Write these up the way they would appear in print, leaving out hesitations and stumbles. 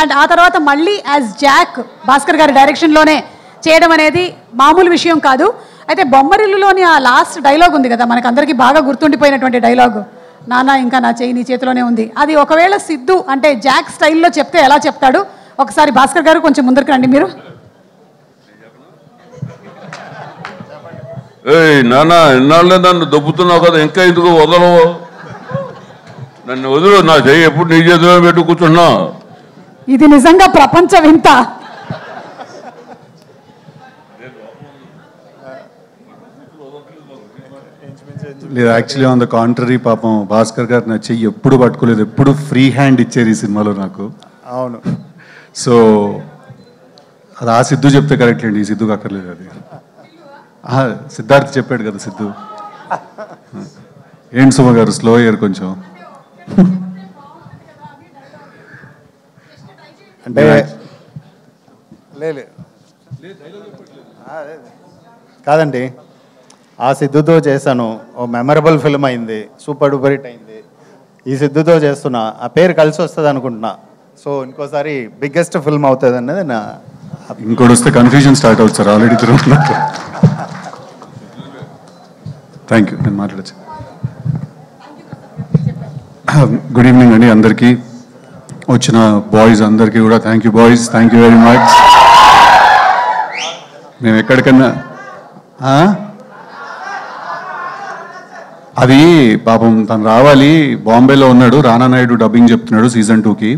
And ఆ తర్వాత మళ్ళీ యాజ్ జాక్ భాస్కర్ గారి డైరెక్షన్లోనే చేయడం అనేది మామూలు విషయం కాదు. అయితే బొమ్మరిల్లులోని ఆ లాస్ట్ డైలాగ్ ఉంది కదా, మనకు అందరికీ బాగా గుర్తుండిపోయినటువంటి డైలాగ్, నాన్న ఇంకా నా చెయ్యి నీ చేతిలోనే ఉంది. అది ఒకవేళ సిద్ధు అంటే జాక్ స్టైల్లో చెప్తే ఎలా చెప్తాడు? ఒకసారి భాస్కర్ గారు కొంచెం ముందరికి రండి మీరు. నాన్న ఇన్నాళ్ళే నన్ను దొబ్బుతున్నావు కదా, ఇంకా ఎందుకు వదలవు? నన్ను వదులు, నా చెయ్యి ఎప్పుడు నీ చేతిలో పెట్టు కూర్చున్నా. ఇది నిజంగా ప్రపంచ వింత. లేదు, యాక్చువల్లీ ఆన్ ద కాంట్రరీ, పాపం భాస్కర్ గారు నా చెయ్యి ఎప్పుడు పట్టుకోలేదు, ఎప్పుడు ఫ్రీ హ్యాండ్ ఇచ్చారు ఈ సినిమాలో నాకు. అవును. సో అది ఆ సిద్ధు చెప్తే కరెక్ట్ అండి, ఈ సిద్ధుకి అక్కర్లేదు అది. సిద్ధార్థ్ చెప్పాడు కదా సిద్ధు. ఏంటి సుమ గారు స్లో అయ్యారు కొంచెం. అంటే కాదండి, ఆ సిద్ధుతో చేశాను, ఓ మెమరబుల్ ఫిల్మ్ అయింది, సూపర్ డూపర్ హిట్ అయింది. ఈ సిద్ధుతో చేస్తున్నా, ఆ పేరు కలిసి వస్తుంది అనుకుంటున్నా. సో ఇంకోసారి బిగ్గెస్ట్ ఫిల్మ్ అవుతుంది అన్నది నా. ఇంకోటి వస్తే కన్ఫ్యూజన్ స్టార్ట్ అవుతుంది సార్, ఆల్రెడీ తిరుగుతున్నారు. థ్యాంక్ యూ, నేను మాట్లాడచ్చు. గుడ్ ఈవినింగ్ అండి అందరికీ, వచ్చిన బాయ్స్ అందరికీ కూడా thank you boys, thank you very much. మేము ఎక్కడికన్నా అది పాపం తను రావాలి, బాంబేలో ఉన్నాడు, రానా నాయుడు డబ్బింగ్ చెప్తున్నాడు సీజన్ 2కి.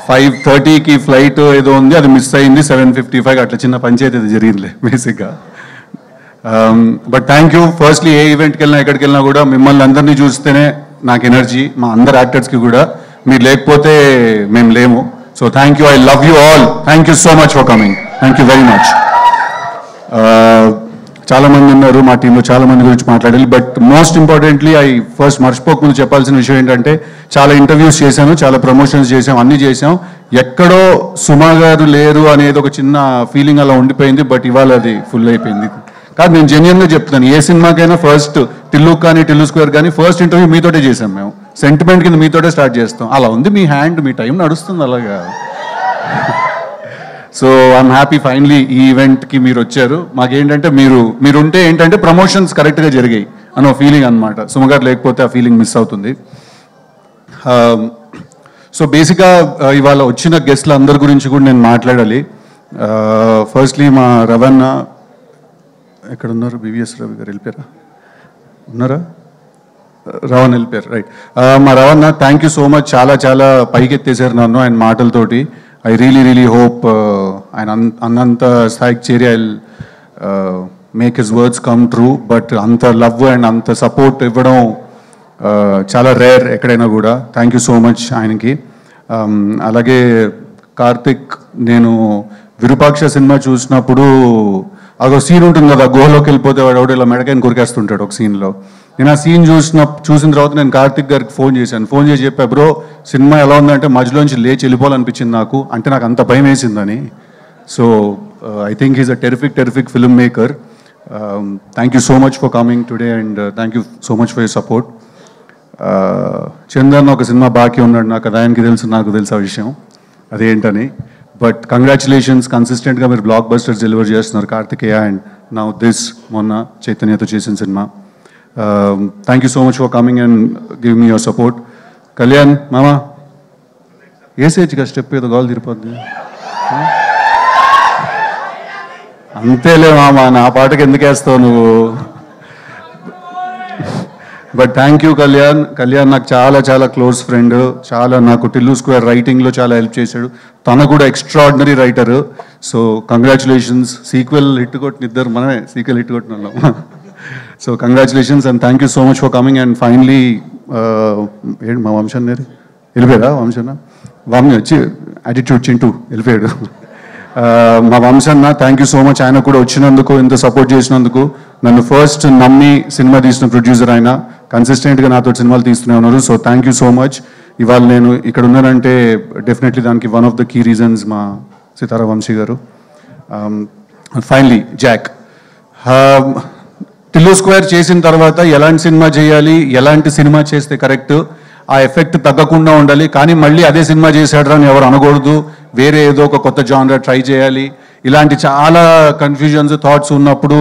5:30కి ఫ్లైట్ ఏదో ఉంది, అది మిస్ అయింది. 7:55 అట్లా చిన్న పంచాయతీ అది జరిగిందిలే బేసిక్గా. But thank you. ఫస్ట్లీ ఏ ఈవెంట్కి వెళ్ళినా ఎక్కడికి వెళ్ళినా కూడా మిమ్మల్ని అందరినీ చూస్తేనే నాకు ఎనర్జీ, మా అందరు యాక్టర్స్కి కూడా. మీరు లేకపోతే మేము లేము. So thank you, I love you all, thank you so much for coming, thank you very much. చాలామంది ఉన్నారు మా టీంలో, చాలామంది గురించి మాట్లాడాలి. But most importantly I first మర్చిపోకముందు చెప్పాల్సిన విషయం ఏంటంటే, చాలా ఇంటర్వ్యూస్ చేశాను, చాలా ప్రమోషన్స్ చేసాం, అన్నీ చేసాం. ఎక్కడో సుమా గారు లేరు అనేది ఒక చిన్న ఫీలింగ్ అలా ఉండిపోయింది. బట్ ఇవాళ అది ఫుల్ అయిపోయింది. కాదు, నేను జెన్యున్గా చెప్తాను, ఏ సినిమాకైనా ఫస్ట్ టిల్లు కానీ టిల్లు స్క్వేర్ కానీ ఫస్ట్ ఇంటర్వ్యూ మీతోటే చేసాం మేము. సెంటిమెంట్ కింద మీతోటే స్టార్ట్ చేస్తాం. అలా ఉంది మీ హ్యాండ్, మీ టైం నడుస్తుంది అలాగా. సో ఐఎమ్ హ్యాపీ ఫైనలీ ఈ ఈవెంట్కి మీరు వచ్చారు. మాకేంటంటే మీరుంటే ఏంటంటే ప్రమోషన్స్ కరెక్ట్గా జరిగాయి అన్న ఫీలింగ్ అనమాట. సుమగారు లేకపోతే ఆ ఫీలింగ్ మిస్ అవుతుంది. సో బేసిక్గా ఇవాళ వచ్చిన గెస్ట్ల అందరి గురించి కూడా నేను మాట్లాడాలి. ఫస్ట్లీ మా రవణ ఎక్కడ ఉన్నారు? బివిఎస్ రవి గారు వెళ్ళిపోయారా? ఉన్నారా? రవణ్ వెళ్ళిపోయారు, రైట్. మా రవణ, థ్యాంక్ యూ సో మచ్, చాలా చాలా పైకి ఎత్తేసారు నన్ను ఆయన మాటలతోటి. ఐ రియలీ హోప్ ఆయన అన్నంత స్థాయికి చేరి I make his words come true. But అంత లవ్ అండ్ అంత సపోర్ట్ ఇవ్వడం చాలా రేర్ ఎక్కడైనా కూడా. థ్యాంక్ యూ సో మచ్ ఆయనకి. అలాగే కార్తిక్, నేను విరూపాక్ష సినిమా చూసినప్పుడు అదో సీన్ ఉంటుంది కదా, గుహలోకి వెళ్ళిపోతే వాడు ఎవడో ఇలా మెడకాయని కొరికేస్తుంటాడు ఒక సీన్లో. నేను ఆ సీన్ చూసిన తర్వాత నేను కార్తిక్ గారికి ఫోన్ చేశాను. ఫోన్ చేసి చెప్పా, బ్రో సినిమా ఎలా ఉందంటే మధ్యలోంచి లేచి వెళ్ళిపోవాలనిపించింది నాకు, అంటే నాకు అంత భయం వేసిందని. So I think he's a terrific film maker. Thank you so much for coming today and thank you so much for your support. Chandan ఒక సినిమా బాకీ ఉన్నాడు నాకు, అది ఆయనకి తెలుసు, నాకు తెలుసు ఆ విషయం అదేంటని. బట్ కంగ్రాచులేషన్స్, కన్సిస్టెంట్గా మీరు బ్లాక్ బస్టర్స్ డెలివర్ చేస్తున్నారు కార్తికేయ అండ్ నౌ దిస్ మొన్న చైతన్యతో చేసిన cinema. Thank you so much for coming and give me your support. Kalyan మామా వేసేయచ్చుగా స్టెప్, ఏదో గాలు తిరిపోద్ది. అంతేలే మామా, నా పాటకి ఎందుకు వేస్తావు నువ్వు? But thank you Kalyan. Kalyan నాకు చాలా చాలా క్లోజ్ ఫ్రెండ్, చాలా నాకు టిల్లు స్క్వేర్ రైటింగ్లో చాలా హెల్ప్ చేశాడు. తను కూడా extraordinary writer. So congratulations. Sequel hit కొట్టిన ఇద్దరు మనమే సీక్వెల్ హిట్ కొట్టిన వాళ్ళం. So congratulations and thank you so much for coming. And finally ఏంటి మా వంశన్ గారు వెళ్ళిపోయారా? వంశన్న వచ్చి యాటిట్యూడ్ చింటూ వెళ్ళిపోయాడు. మా వంశన్న, థ్యాంక్ యూ సో మచ్. ఆయన కూడా వచ్చినందుకు, ఇంత సపోర్ట్ చేసినందుకు. నన్ను ఫస్ట్ నమ్మి సినిమా తీసిన ప్రొడ్యూసర్ ఆయన, కన్సిస్టెంట్గా నాతో సినిమాలు తీస్తూనే ఉన్నారు. So thank you so much. ఇవాళ నేను ఇక్కడ ఉన్నానంటే డెఫినెట్లీ దానికి one of the key reasons మా సితారా వంశీ గారు. Finally Jack. టిల్లు స్క్వేర్ చేసిన తర్వాత ఎలాంటి సినిమా చేయాలి, ఎలాంటి సినిమా చేస్తే కరెక్ట్ ఆ ఎఫెక్ట్ తగ్గకుండా ఉండాలి, కానీ మళ్ళీ అదే సినిమా చేశాడు అని ఎవరు అనకూడదు, వేరే ఏదో ఒక కొత్త జానర్ ట్రై చేయాలి. ఇలాంటి చాలా కన్ఫ్యూజన్స్, థాట్స్ ఉన్నప్పుడు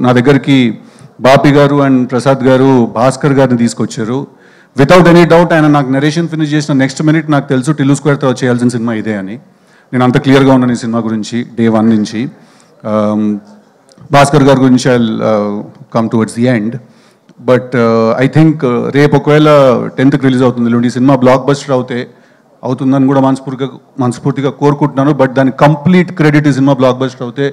నా దగ్గరికి బాపి గారు అండ్ ప్రసాద్ గారు భాస్కర్ గారిని తీసుకొచ్చారు. వితౌట్ ఎనీ డౌట్ ఆయన నాకు నరేషన్ ఫినిష్ చేసిన నెక్స్ట్ మినిట్ నాకు తెలుసు టిల్లు స్క్వేర్తో చేయాల్సిన సినిమా ఇదే అని. నేను అంత క్లియర్గా ఉన్నాను ఈ సినిమా గురించి డే 1 నుంచి. భాస్కర్ గారి గురించి I come towards the end. But I think రేపు ఒకవేళ 10th రిలీజ్ అవుతుంది, ఈ సినిమా బ్లాక్ బస్టర్ అవుతుందని కూడా మనస్ఫూర్తిగా కోరుకుంటున్నాను. బట్ దాని కంప్లీట్ క్రెడిట్ ఈ సినిమా బ్లాక్ బస్టర్ అవుతే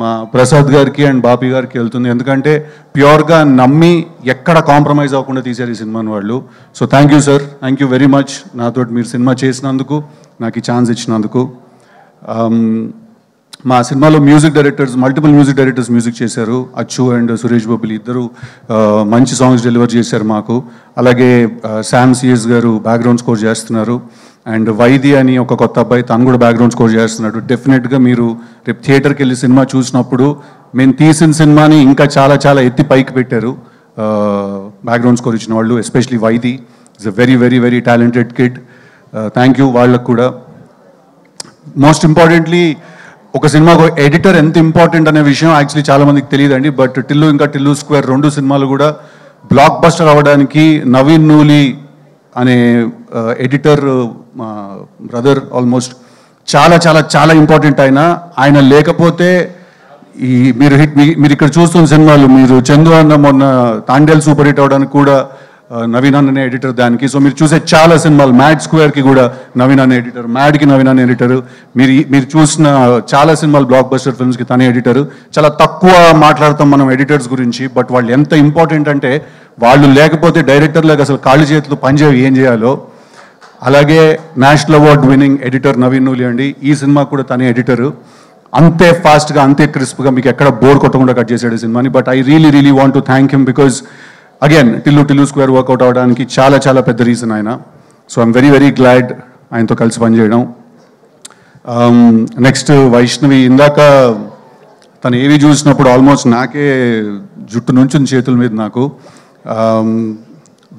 మా ప్రసాద్ గారికి అండ్ బాపి గారికి వెళ్తుంది. ఎందుకంటే ప్యూర్గా నమ్మి ఎక్కడ కాంప్రమైజ్ అవ్వకుండా తీశారు ఈ సినిమాని వాళ్ళు. So thank you sir, thank you very much నాతో మీరు సినిమా చేసినందుకు, నాకు ఈ ఛాన్స్ ఇచ్చినందుకు. మా సినిమాలో మల్టిపుల్ మ్యూజిక్ డైరెక్టర్స్ మ్యూజిక్ చేశారు. అచ్చు అండ్ సురేష్ బొబ్బిలి ఇద్దరు మంచి సాంగ్స్ డెలివర్ చేశారు మాకు. అలాగే శామ్ సిఎస్ గారు బ్యాక్గ్రౌండ్ స్కోర్ చేస్తున్నారు. అండ్ వైది అని ఒక కొత్త అబ్బాయి, తను కూడా బ్యాక్గ్రౌండ్ స్కోర్ చేస్తున్నాడు. డెఫినెట్గా మీరు రేపు థియేటర్కి వెళ్ళి సినిమా చూసినప్పుడు మేము తీసిన సినిమాని ఇంకా చాలా చాలా ఎత్తి పైకి పెట్టారు బ్యాక్గ్రౌండ్ స్కోర్ ఇచ్చిన వాళ్ళు, especially Vaidhi. It's a very very very talented kid. Thank you వాళ్ళకు కూడా. మోస్ట్ ఇంపార్టెంట్లీ ఒక సినిమాకు ఎడిటర్ ఎంత ఇంపార్టెంట్ అనే విషయం యాక్చువల్లీ చాలా మందికి తెలియదండి. బట్ టిల్లు స్క్వేర్ 2 సినిమాలు కూడా బ్లాక్ బస్టర్ అవ్వడానికి నవీన్ నూలి అనే ఎడిటర్ మా బ్రదర్ ఆల్మోస్ట్ చాలా చాలా చాలా ఇంపార్టెంట్. ఆయన లేకపోతే ఈ మీరు ఇక్కడ చూస్తున్న సినిమాలు, మీరు చందు అన్న మొన్న తాండేల్ సూపర్ హిట్ అవడానికి కూడా నవీన్ అనే ఎడిటర్ దానికి. సో మీరు చూసే చాలా సినిమాలు, మ్యాడ్ స్క్వేర్కి కూడా నవీన్ అనే ఎడిటర్, మ్యాడ్కి నవీన్ అనే ఎడిటర్, మీరు చూసిన చాలా సినిమాలు బ్లాక్ బస్టర్ ఫిల్మ్స్కి తనే ఎడిటర్. చాలా తక్కువ మాట్లాడతాం మనం ఎడిటర్స్ గురించి, బట్ వాళ్ళు ఎంత ఇంపార్టెంట్ అంటే వాళ్ళు లేకపోతే డైరెక్టర్లకు అసలు కాళ్ళు చేతులు పనిచేవి ఏం చేయాలో. అలాగే national award winning editor Naveen Nooli అండి, ఈ సినిమా కూడా తనే ఎడిటరు. అంతే ఫాస్ట్గా అంతే క్రిస్ప్గా మీకు ఎక్కడ బోర్ కొట్టకుండా కట్ చేశాడు ఈ సినిమాని. But I really want to thank him because again Tillu square work out అవడానికి చాలా చాలా పెద్ద రీజన్ ఆయన. So I'm very very glad ఆయనతో కలిసి పనిచేయడం. నెక్స్ట్ వైష్ణవి, ఇందాక తను ఏవి చూసినప్పుడు ఆల్మోస్ట్ నాకే జుట్టు నుంచి చేతుల మీద నాకు.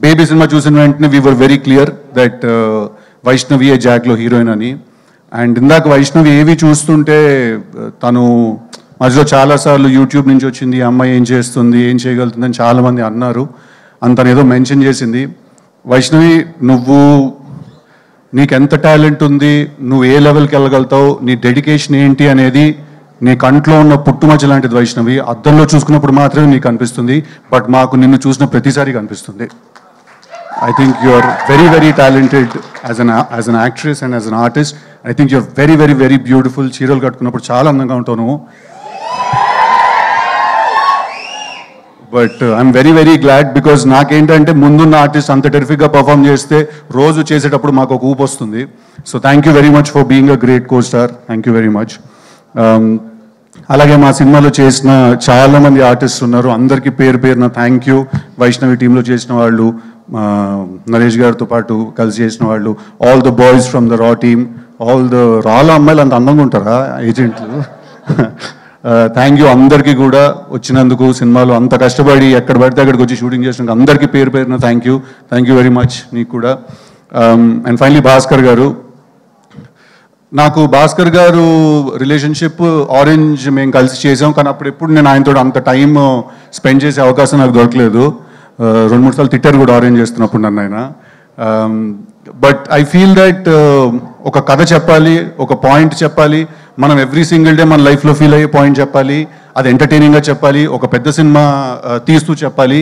బేబీ సినిమా చూసిన వెంటనే we were very clear that Vaishnavi a జాక్లో హీరోయిన్ అని. అండ్ ఇందాక వైష్ణవి ఏవి చూస్తుంటే తను మధ్యలో చాలాసార్లు యూట్యూబ్ నుంచి వచ్చింది, అమ్మాయి ఏం చేస్తుంది, ఏం చేయగలుగుతుంది అని చాలామంది అన్నారు. తను ఏదో మెన్షన్ చేసింది. వైష్ణవి, నీకెంత టాలెంట్ ఉంది, నువ్వు ఏ లెవెల్కి వెళ్ళగలుగుతావు, నీ డెడికేషన్ ఏంటి అనేది నీ కంట్లో ఉన్న పుట్టుమచ్చ లాంటిది వైష్ణవి. అద్దంలో చూసుకున్నప్పుడు మాత్రమే నీకు అనిపిస్తుంది, బట్ మాకు నిన్ను చూసిన ప్రతిసారి కనిపిస్తుంది. I think you're very, very talented as an actress and as an artist. I think you're very, very, very beautiful. చీరలు కట్టుకున్నప్పుడు చాలా అందంగా ఉంటావు నువ్వు. But I'm very very glad because నాకేంటంటే ముందున్న ఆర్టిస్ట్ అంత టెరిఫిక్గా పర్ఫామ్ చేస్తే రోజు చేసేటప్పుడు మాకు ఒక ఊపు వస్తుంది. So thank you very much for being a great co star. Thank you very much. అలాగే మా సినిమాలో చేసిన చాలా మంది ఆర్టిస్ట్ ఉన్నారు, అందరికీ పేరున థ్యాంక్ యూ. వైష్ణవి టీంలో చేసిన వాళ్ళు, నరేష్ గారితో పాటు కలిసి చేసిన వాళ్ళు, all the boys from the raw team, all the రాలో అమ్మాయిలు అంత అందంగా ఉంటారా ఏజెంట్లు. థ్యాంక్ యూ అందరికీ కూడా వచ్చినందుకు, సినిమాలో అంత కష్టపడి ఎక్కడ పడితే అక్కడికి వచ్చి షూటింగ్ చేసినందుకు అందరికీ పేరున థ్యాంక్ యూ వెరీ మచ్ నీకు కూడా. అండ్ ఫైనలీ భాస్కర్ గారు, నాకు భాస్కర్ గారు రిలేషన్షిప్ ఆరెంజ్ మేము కలిసి చేసాం, కానీ అప్పుడు ఎప్పుడు నేను ఆయనతో అంత టైం స్పెండ్ చేసే అవకాశం నాకు దొరకలేదు. 2-3 సార్లు తిట్టారు కూడా ఆరెంజ్ చేస్తున్నప్పుడు నన్ను ఆయన. బట్ ఐ ఫీల్ దట్ ఒక కథ చెప్పాలి, ఒక పాయింట్ చెప్పాలి, మనం ఎవ్రీ సింగిల్ డే మన లైఫ్లో ఫీల్ అయ్యే పాయింట్ చెప్పాలి, అది ఎంటర్టైనింగ్గా చెప్పాలి, ఒక పెద్ద సినిమా తీస్తూ చెప్పాలి.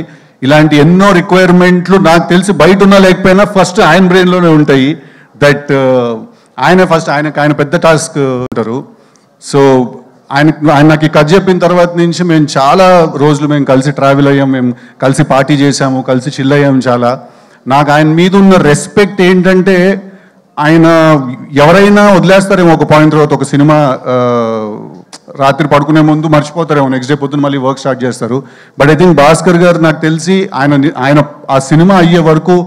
ఇలాంటి ఎన్నో రిక్వైర్మెంట్లు నాకు తెలిసి బయట ఉన్నా లేకపోయినా ఫస్ట్ ఆయన బ్రెయిన్లోనే ఉంటాయి. దట్ ఆయన పెద్ద టాస్క్ ఉంటారు. సో ఆయన నాకు ఈ కథ చెప్పిన తర్వాత నుంచి మేము చాలా రోజులు మేము కలిసి ట్రావెల్ అయ్యాం, మేము కలిసి పార్టీ చేసాము, కలిసి చిల్ అయ్యాము చాలా. నాకు ఆయన మీద ఉన్న రెస్పెక్ట్ ఏంటంటే, ఆయన ఎవరైనా వదిలేస్తారేమో ఒక పాయింట్ తర్వాత, ఒక సినిమా రాత్రి పడుకునే ముందు మర్చిపోతారేమో, నెక్స్ట్ డే పొద్దున్న మళ్ళీ వర్క్ స్టార్ట్ చేస్తారు. బట్ ఐ థింక్ భాస్కర్ గారు నాకు తెలిసి ఆయన ఆ సినిమా అయ్యే వరకు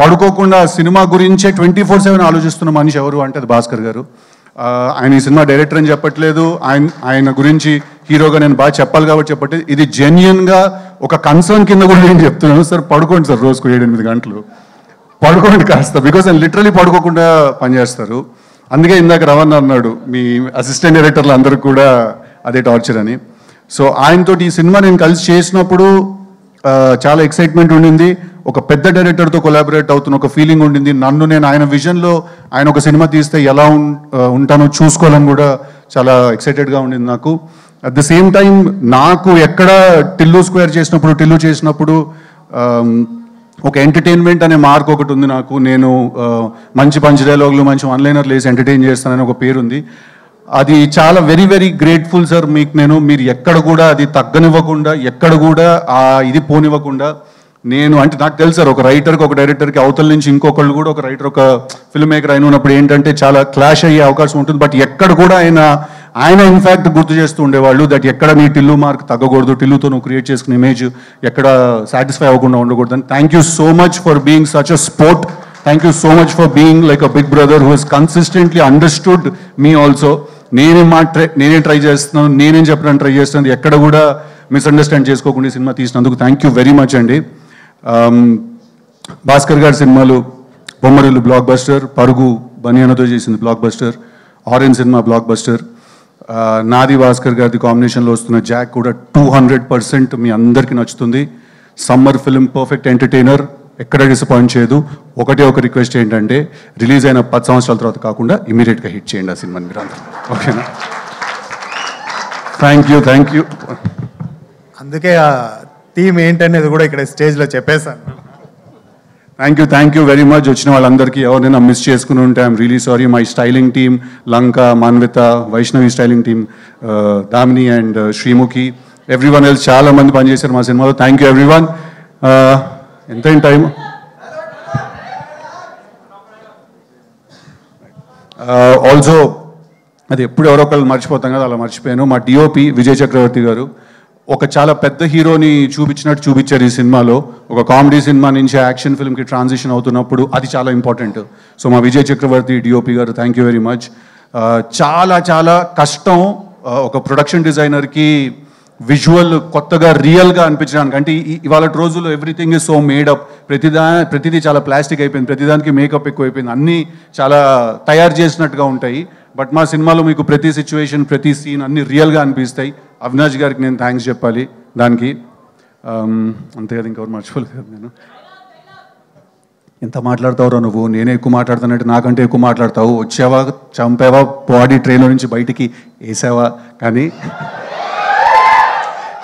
పడుకోకుండా ఆ సినిమా గురించే 24/7 ఆలోచిస్తున్న మనిషి ఎవరు అంటే అది భాస్కర్ గారు. ఆయన ఈ సినిమా డైరెక్టర్ అని చెప్పట్లేదు, ఆయన గురించి హీరోగా నేను బాగా చెప్పాలి కాబట్టి చెప్పట్లేదు, ఇది జెన్యున్గా ఒక కన్సర్న్ కింద కూడా నేను చెప్తున్నాను. సార్ పడుకోండి సార్ రోజుకు 7-8 గంటలు. పడుకోండి కాస్త, బికాస్ ఆయన లిటరలీ పడుకోకుండా పనిచేస్తారు. అందుకే ఇందాక రవణ అన్నాడు మీ అసిస్టెంట్ డైరెక్టర్లు అందరూ కూడా అదే టార్చర్ అని. సో ఆయనతో ఈ సినిమా నేను కలిసి చేసినప్పుడు చాలా ఎక్సైట్మెంట్ ఉండింది. ఒక పెద్ద డైరెక్టర్తో కొలాబరేట్ అవుతున్న ఒక ఫీలింగ్ ఉండింది. నన్ను నేను ఆయన విజన్లో ఆయన ఒక సినిమా తీస్తే ఎలా ఉంటానో చూసుకోవాలని కూడా చాలా ఎక్సైటెడ్గా ఉండింది నాకు. అట్ ద సేమ్ టైం నాకు ఎక్కడ టిల్లు చేసినప్పుడు ఒక ఎంటర్టైన్మెంట్ అనే మార్క్ ఒకటి ఉంది నాకు. నేను మంచి పంచ్ డైలాగులు, మంచి వన్లైనర్లు వేసి ఎంటర్టైన్ చేస్తానని ఒక పేరుంది. అది చాలా వెరీ వెరీ గ్రేట్ఫుల్ సార్ మీకు. మీరు ఎక్కడ కూడా అది తగ్గనివ్వకుండా, ఎక్కడ కూడా ఇది పోనివ్వకుండా నేను అంటే నాకు తెలుసు సార్, ఒక రైటర్కి ఒక డైరెక్టర్కి అవతల నుంచి ఇంకొకళ్ళు కూడా ఒక రైటర్ ఒక ఫిల్మ్ మేకర్ అయిన ఉన్నప్పుడు ఏంటంటే చాలా క్లాష్ అయ్యే అవకాశం ఉంటుంది. బట్ ఎక్కడ కూడా ఆయన ఇన్ఫ్యాక్ట్ గుర్తు చేస్తూ ఉండేవాళ్ళు దట్ ఎక్కడ నీ టిల్లు మార్క్ తగ్గకూడదు, టిల్లుతో నువ్వు క్రియేట్ చేసుకున్న ఇమేజ్ ఎక్కడ సాటిస్ఫై అవ్వకుండా ఉండకూడదు అని. Thank you so much for being such a sport. Thank you so much for being like a big brother who he's consistently understood me also. నేనేం ట్రై చేస్తున్నాను, నేనేం చెప్పడానికి ట్రై చేస్తున్నాను, ఎక్కడ కూడా మిస్అండర్స్టాండ్ చేసుకోకుండా సినిమా తీసినందుకు థ్యాంక్ యూ వెరీ మచ్ అండి. భాస్కర్ గారి సినిమాలు బొమ్మరిల్లు బ్లాక్ బస్టర్, పరుగు బనియానతో చేసింది block buster, orange cinema block buster, నాది భాస్కర్ గారిది కాంబినేషన్లో వస్తున్న జాక్ కూడా 200% మీ అందరికీ నచ్చుతుంది. సమ్మర్ ఫిల్మ్, పర్ఫెక్ట్ ఎంటర్టైనర్, ఎక్కడ డిసప్పాయింట్ చేయదు. ఒక రిక్వెస్ట్ ఏంటంటే రిలీజ్ అయిన 10 సంవత్సరాల తర్వాత కాకుండా ఇమీడియట్గా హిట్ చేయండి ఆ సినిమాని మీరు అందరూ, ఓకేనా? Thank you. అందుకే ఆ థీమ్ ఏంటనేది కూడా ఇక్కడ స్టేజ్లో చెప్పేశాను. Thank you very much. వచ్చిన వాళ్ళందరికీ ఎవరైనా మిస్ చేసుకుని ఉంటే I'm really sorry. My styling team Lanka, Manvitha, Vaishnavi styling team, Damini and Sreemukhi, everyone else చాలా మంది పనిచేశారు మా సినిమాలో. Thank you everyone. ఎంతైనా టైం ఆల్సో అది ఎప్పుడు ఎవరో ఒకళ్ళు మర్చిపోతాం కదా, అలా మర్చిపోయాను. మా డిఓపి విజయ్ చక్రవర్తి గారు ఒక చాలా పెద్ద హీరోని చూపించారు ఈ సినిమాలో. ఒక కామెడీ సినిమా నుంచి యాక్షన్ ఫిల్మ్కి ట్రాన్సిషన్ అవుతున్నప్పుడు అది చాలా ఇంపార్టెంట్. సో మా విజయ్ చక్రవర్తి డిఓపి గారు థ్యాంక్ యూ వెరీ మచ్. చాలా కష్టం ఒక ప్రొడక్షన్ డిజైనర్కి విజువల్ కొత్తగా రియల్గా అనిపించడానికి. అంటే ఇవాళ రోజుల్లో ఎవ్రీథింగ్ ఇస్ సో మేడప్, ప్రతిదీ చాలా ప్లాస్టిక్ అయిపోయింది, ప్రతిదానికి మేకప్ ఎక్కువైపోయింది, అన్నీ చాలా తయారు చేసినట్టుగా ఉంటాయి. బట్ మా సినిమాలో మీకు ప్రతి సిచ్యువేషన్, ప్రతి సీన్ అన్నీ రియల్గా అనిపిస్తాయి. అవినాష్ గారికి నేను థ్యాంక్స్ చెప్పాలి దానికి. అంతే కదా, ఇంకెవరు మర్చిపోలేదు కదా. నేను ఎంత మాట్లాడతావురా నువ్వు, నేనే ఎక్కువ మాట్లాడుతానంటే నాకంటే ఎక్కువ మాట్లాడతావు. వచ్చావా, చంపావా, బాడీ ట్రైన్లో నుంచి బయటికి వేసావా, కానీ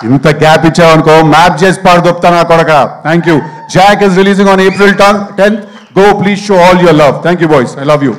ఇంత గ్యాప్ ఇచ్చావనుకో మ్యాప్ చేసి పాడుదొప్తా నా కొడక. Thank you. Jack is releasing on April 10th. Go, please show all your love. Thank you boys, I love you.